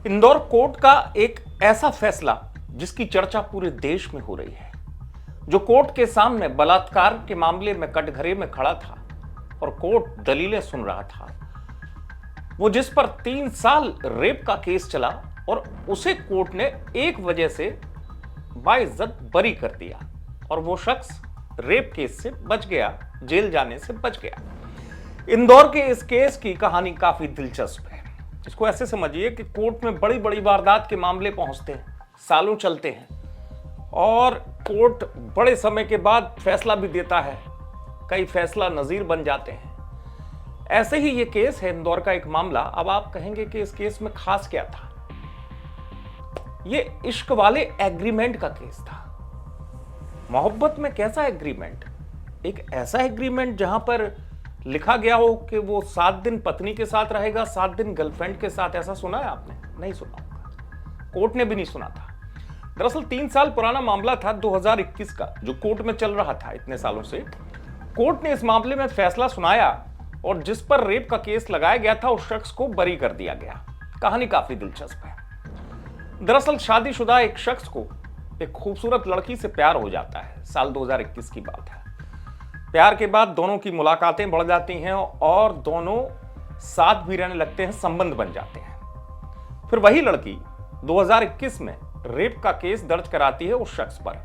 Indore court का एक ऐसा फैसला जिसकी चर्चा पूरे देश में हो रही है, जो कोर्ट के सामने बलात्कार के मामले में कटघरे में खड़ा था और कोर्ट दलीलें सुन रहा था। वो जिस पर 3 साल रेप का केस चला और उसे कोर्ट ने एक वजह से बाइज्जत बरी कर दिया और वो शख्स रेप केस से बच गया, जेल जाने से बच गया। इंदौर के इस केस की कहानी काफी दिलचस्प है। इसको ऐसे समझिए कि कोर्ट में बड़ी बड़ी वारदात के मामले पहुंचते हैं, सालों चलते हैं और कोर्ट बड़े समय के बाद फैसला भी देता है, कई फैसला नजीर बन जाते हैं। ऐसे ही ये केस है इंदौर का एक मामला। अब आप कहेंगे कि इस केस में खास क्या था? ये इश्क वाले एग्रीमेंट का केस था। मोहब्बत में कैसा एग्रीमेंट? एक ऐसा एग्रीमेंट जहां पर लिखा गया हो कि वो 7 दिन पत्नी के साथ रहेगा, 7 दिन गर्लफ्रेंड के साथ। ऐसा सुना है आपने? नहीं सुना होगा, कोर्ट ने भी नहीं सुना था। दरअसल 3 साल पुराना मामला था 2021 का, जो कोर्ट में चल रहा था इतने सालों से। कोर्ट ने इस मामले में फैसला सुनाया और जिस पर रेप का केस लगाया गया था उस शख्स को बरी कर दिया गया। कहानी काफी दिलचस्प है। दरअसल शादीशुदा एक शख्स को एक खूबसूरत लड़की से प्यार हो जाता है। साल 2021 की बात है। प्यार के बाद दोनों की मुलाकातें बढ़ जाती हैं और दोनों साथ भी रहने लगते हैं, संबंध बन जाते हैं। फिर वही लड़की 2021 में रेप का केस दर्ज कराती है उस शख्स पर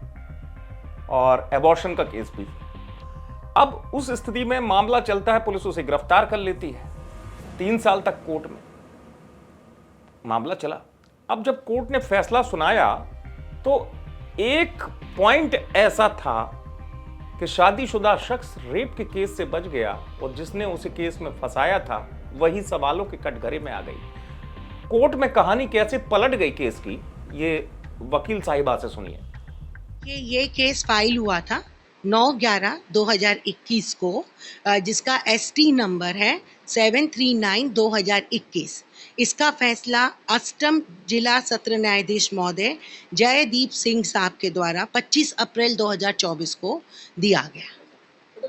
और एबॉर्शन का केस भी। अब उस स्थिति में मामला चलता है, पुलिस उसे गिरफ्तार कर लेती है। 3 साल तक कोर्ट में मामला चला। अब जब कोर्ट ने फैसला सुनाया तो एक पॉइंट ऐसा था कि शादीशुदा शख्स रेप के केस से बच गया और जिसने उसे केस में फंसाया था वही सवालों के कटघरे में आ गई। कोर्ट में कहानी कैसे पलट गई केस की, ये वकील साहिबा से सुनिए। ये केस फाइल हुआ था 9/11/2021 को, जिसका ST नंबर है 739/2021। इसका फैसला अष्टम जिला सत्र न्यायाधीश महोदय जयदीप सिंह साहब के द्वारा 25 अप्रैल 2024 को दिया गया।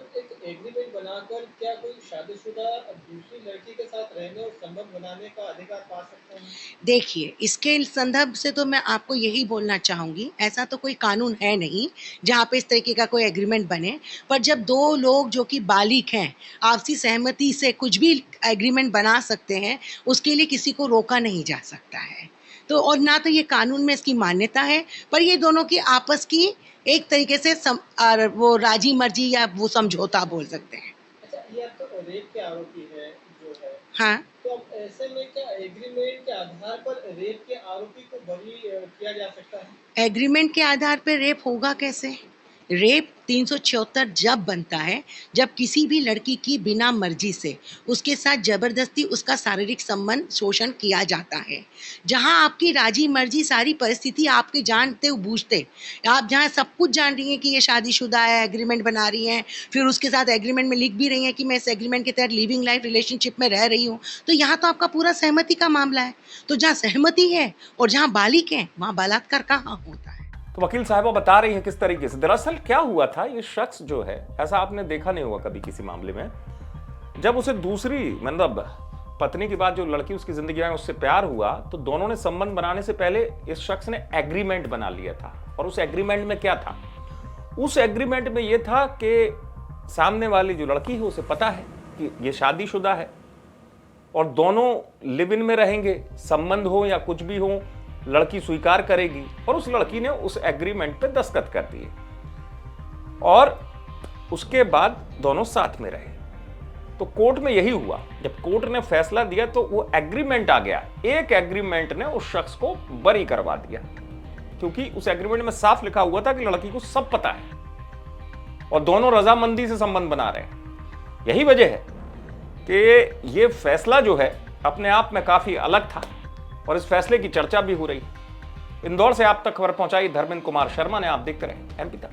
एक एग्रीमेंट बनाकर क्या कोई शादीशुदा दूसरी लड़की के साथ रहने और संबंध बनाने का अधिकार पा सकते हैं? देखिए, इसके संदर्भ से तो मैं आपको यही बोलना चाहूँगी, ऐसा तो कोई कानून है नहीं जहाँ पे इस तरीके का कोई एग्रीमेंट बने। पर जब 2 लोग जो कि बालिग हैं, आपसी सहमति से कुछ भी एग्रीमेंट बना सकते हैं, उसके लिए किसी को रोका नहीं जा सकता है। तो और ना तो ये कानून में इसकी मान्यता है, पर ये दोनों की आपस की एक तरीके से वो राजी मर्जी या वो समझौता बोल सकते हैं। अच्छा, ये आपका रेप के आरोपी है जो है, हाँ। तो अब ऐसे में क्या एग्रीमेंट के आधार पर रेप के आरोपी को बरी किया जा सकता है? एग्रीमेंट के आधार पर रेप होगा कैसे? रेप 376 जब बनता है जब किसी भी लड़की की बिना मर्जी से उसके साथ जबरदस्ती उसका शारीरिक संबंध शोषण किया जाता है। जहां आपकी राजी मर्जी सारी परिस्थिति आपके जानते बूझते, आप जहां सब कुछ जान रही हैं कि ये शादीशुदा है, एग्रीमेंट बना रही हैं, फिर उसके साथ एग्रीमेंट में लिख भी रही हैं कि मैं इस एग्रीमेंट के तहत लिविंग लाइफ रिलेशनशिप में रह रही हूँ, तो यहाँ तो आपका पूरा सहमति का मामला है। तो जहाँ सहमति है और जहाँ बालिग है वहाँ बलात्कार कहाँ होता है? तो वकील साहिबा बता रही है किस तरीके से। दरअसल क्या हुआ था, ये शख्स जो है, ऐसा आपने देखा नहीं होगा कभी किसी मामले में, जब उसे दूसरी मतलब पत्नी के बाद जो लड़की उसकी जिंदगी में उससे प्यार हुआ तो दोनों ने संबंध बनाने से पहले इस शख्स ने एग्रीमेंट बना लिया था। और उस एग्रीमेंट में क्या था? उस एग्रीमेंट में यह था कि सामने वाली जो लड़की है उसे पता है कि ये शादीशुदा है और दोनों लिव इन में रहेंगे, संबंध हो या कुछ भी हो, लड़की स्वीकार करेगी। और उस लड़की ने उस एग्रीमेंट पे दस्तखत कर दिए और उसके बाद दोनों साथ में रहे। तो कोर्ट में यही हुआ। जब कोर्ट ने फैसला दिया तो वो एग्रीमेंट आ गया, एक एग्रीमेंट ने उस शख्स को बरी करवा दिया, क्योंकि उस एग्रीमेंट में साफ लिखा हुआ था कि लड़की को सब पता है और दोनों रजामंदी से संबंध बना रहे हैं। यही वजह है कि ये फैसला जो है अपने आप में काफी अलग था और इस फैसले की चर्चा भी हो रही है। इंदौर से आप तक खबर पहुंचाई धर्मेंद्र कुमार शर्मा ने। आप देखते रहे MP तक।